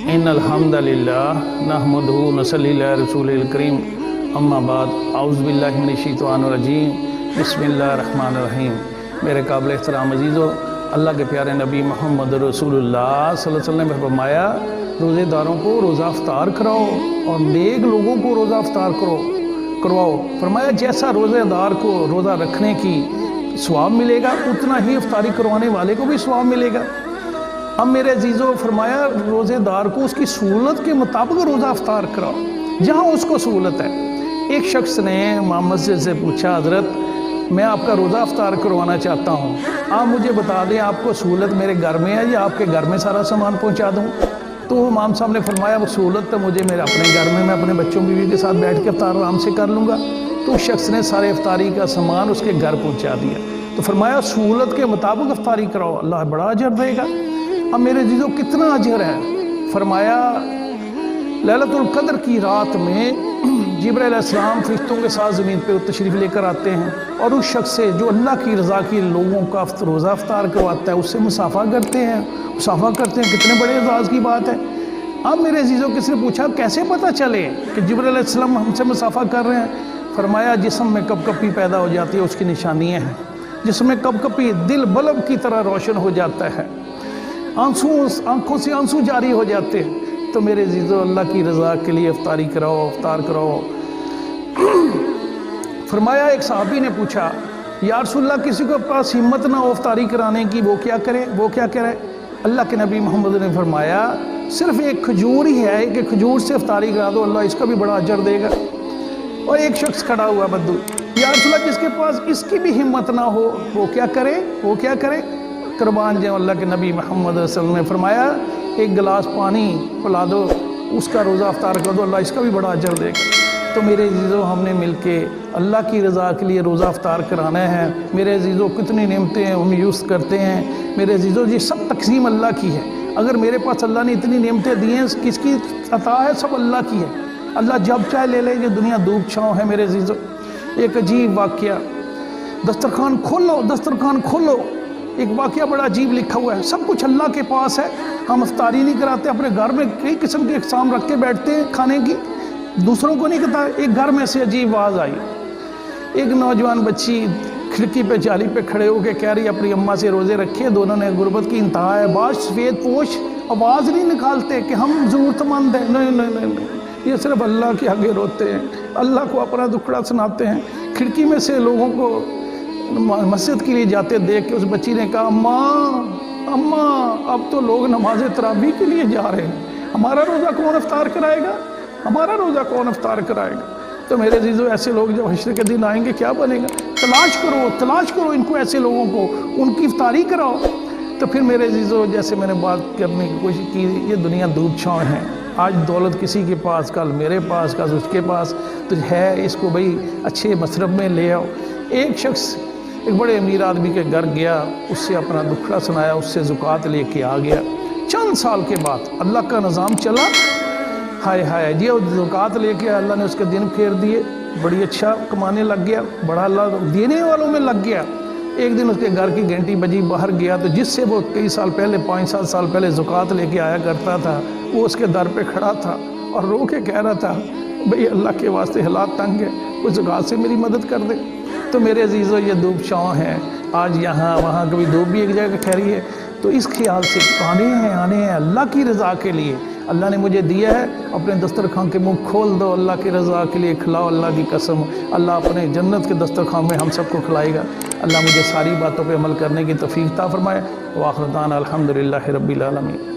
इन्नल हम्दलिल्लाह नहमदुहु व नसल्ली अला रसूलिल करीम अम्मा बाद औज़ु बिल्लाहि मिनश शैतानिर रजीम बिस्मिल्लाहिर रहमानिर रहीम। मेरे काबिल एहतराम अज़ीज़ो, अल्लाह के प्यारे नबी मोहम्मद रसूलुल्लाह सल्लल्लाहु अलैहि वसल्लम ने फरमाया, रोज़ेदारों को रोज़ा इफ्तार कराओ और नेक लोगों को रोज़ा इफ्तार करवाओ। फरमाया जैसा रोज़ेदार को रोज़ा रखने की सवाब मिलेगा उतना ही इफ्तारी करवाने वाले को भी सवाब मिलेगा। अब मेरे अजीज़ों, फरमाया रोज़ेदार को उसकी सहूलत के मुताबिक रोज़ा इफ्तार कराओ जहाँ उसको सहूलत है। एक शख्स ने इमाम मस्जिद से पूछा, हज़रत मैं आपका रोज़ा इफ्तार करवाना चाहता हूँ, आप मुझे बता दें आपको सहूलत मेरे घर में है या आपके घर में सारा सामान पहुँचा दूँ। तो इमाम साहब ने फरमाया वो सहूलत तो मुझे मेरे अपने घर में, मैं अपने बच्चों बीवी के साथ बैठ के इफ्तार आराम से कर लूँगा। तो उस शख्स ने सारे इफ्तारी का सामान उसके घर पहुँचा दिया। तो फरमाया सहूलत के मुताबिक इफ्तारी कराओ, अल्लाह बड़ा अजर देगा। अब मेरे अजीज़ों कितना अजर है। फरमाया लैलतुल क़द्र की रात में जिब्राइल अलैहिस्सलाम फरिश्तों के साथ ज़मीन पे तशरीफ़ लेकर आते हैं और उस शख्स से जो अल्लाह की रज़ा की लोगों का रोज़ा इफ्तार करवाता है उससे मुसाफ़ा करते हैं। कितने बड़े एज़ाज़ की बात है। अब मेरे अजीज़ों किसी ने पूछा कैसे पता चले कि जिब्राइल अलैहिस्सलाम हमसे मुसाफ़ा कर रहे हैं। फरमाया जिस्म में कपकपी पैदा हो जाती है उसकी निशानियाँ हैं। जिसमें कपकपी दिल बल्ब की तरह रोशन हो जाता है, आंखों से आंसू जारी हो जाते हैं। तो मेरे अजीज़ों अल्लाह की रज़ा के लिए इफ्तारी कराओ, इफ्तार कराओ। फरमाया एक सहाबी ने पूछा, या रसूलल्लाह किसी के पास हिम्मत ना हो इफ्तारी कराने की, वो क्या करे? अल्लाह के नबी मोहम्मद ने फरमाया सिर्फ एक खजूर ही है, एक खजूर से इफ्तारी करा दो, अल्लाह इसका भी बड़ा अजर देगा। और एक शख्स खड़ा हुआ बद्दू, या रसूलल्लाह जिसके पास इसकी भी हिम्मत ना हो वो क्या करे? कुर्बान जाओ, अल्लाह के नबी मोहम्मद सल्लल्लाहु अलैहि वसल्लम ने फरमाया एक गिलास पानी पिला दो, उसका रोज़ा इफ्तार कर दो, अल्लाह इसका भी बड़ा अजर देगा। तो मेरे अजीज़ों हमने मिलके अल्लाह की रज़ा के लिए रोज़ा इफ्तार कराना है। मेरे अजीज़ों कितनी नेमतें हम यूज़ करते हैं। मेरे अजीज़ों ये सब तक़सीम अल्लाह की है। अगर मेरे पास अल्लाह ने इतनी नेमतें दी हैं, किसकी अता है? सब अल्लाह की है। अल्लाह जब चाहे ले ले, ये दुनिया धूप छाँव है। मेरे अजीज़ों एक अजीब वाक़या, दस्तरखान खोलो, एक वाक़या बड़ा अजीब लिखा हुआ है। सब कुछ अल्लाह के पास है, हम इफ्तारी नहीं कराते, अपने घर में कई किस्म के इक़साम रख के बैठते हैं खाने की, दूसरों को नहीं कहता। एक घर में से अजीब आवाज़ आई, एक नौजवान बच्ची खिड़की पे जाली पे खड़े होकर कह रही अपनी अम्मा से रोज़े रखे, दोनों ने गुर्बत की इंतहा है, बाश सफ़ेद पोश, आवाज़ नहीं निकालते कि हम ज़रूरतमंद हैं, नहीं, ये सिर्फ अल्लाह के आगे रोते हैं, अल्लाह को अपना दुखड़ा सुनाते हैं। खिड़की में से लोगों को मस्जिद के लिए जाते देख के उस बच्ची ने कहा, अम्मा अब तो लोग नमाज तरावी के लिए जा रहे हैं, हमारा रोज़ा कौन इफ्तार कराएगा? तो मेरे अजीज़ों ऐसे लोग जब हश्र के दिन आएंगे क्या बनेगा? तलाश करो इनको, ऐसे लोगों को, उनकी इफ्तारी कराओ। तो फिर मेरे अजीज़ों जैसे मैंने बात करने की कोशिश की, ये दुनिया दूध छाँव है। आज दौलत किसी के पास, कल मेरे पास, कल उसके पास तो है, इसको भाई अच्छे मसरब में ले आओ। एक शख्स एक बड़े अमीर आदमी के घर गया, उससे अपना दुखड़ा सुनाया, उससे ज़ुकात लेके आ गया। चंद साल के बाद अल्लाह का निज़ाम चला, हाय जी वो ज़ुकात लेके अल्लाह ने उसके दिन फेर दिए, बड़ी अच्छा कमाने लग गया, बड़ा अल्लाह देने वालों में लग गया। एक दिन उसके घर की घंटी बजी, बाहर गया तो जिससे वो कई साल पहले 5-7 साल पहले ज़ुकात लेके आया करता था, वो उसके दर पे खड़ा था और रो के कह रहा था, भाई अल्लाह के वास्ते हालात तंग है, उस ज़ुकात से मेरी मदद कर दे। तो मेरे अजीज़ों ये धूप छाँव है, आज यहाँ वहाँ कभी धूप भी एक जगह खैरी है। तो इस ख्याल से आने हैं अल्लाह की रज़ा के लिए। अल्लाह ने मुझे दिया है, अपने दस्तरखान के मुँह खोल दो, अल्लाह की रज़ा के लिए खिलाओ। अल्लाह की कसम, अल्लाह अपने जन्नत के दस्तरखान में हम सबको खिलाएगा। अल्लाह मुझे सारी बातों पे अमल करने की तौफीक अता फरमाए। व आखिर दाना अल्हम्दुलिल्लाहि रब्बिल आलमीन।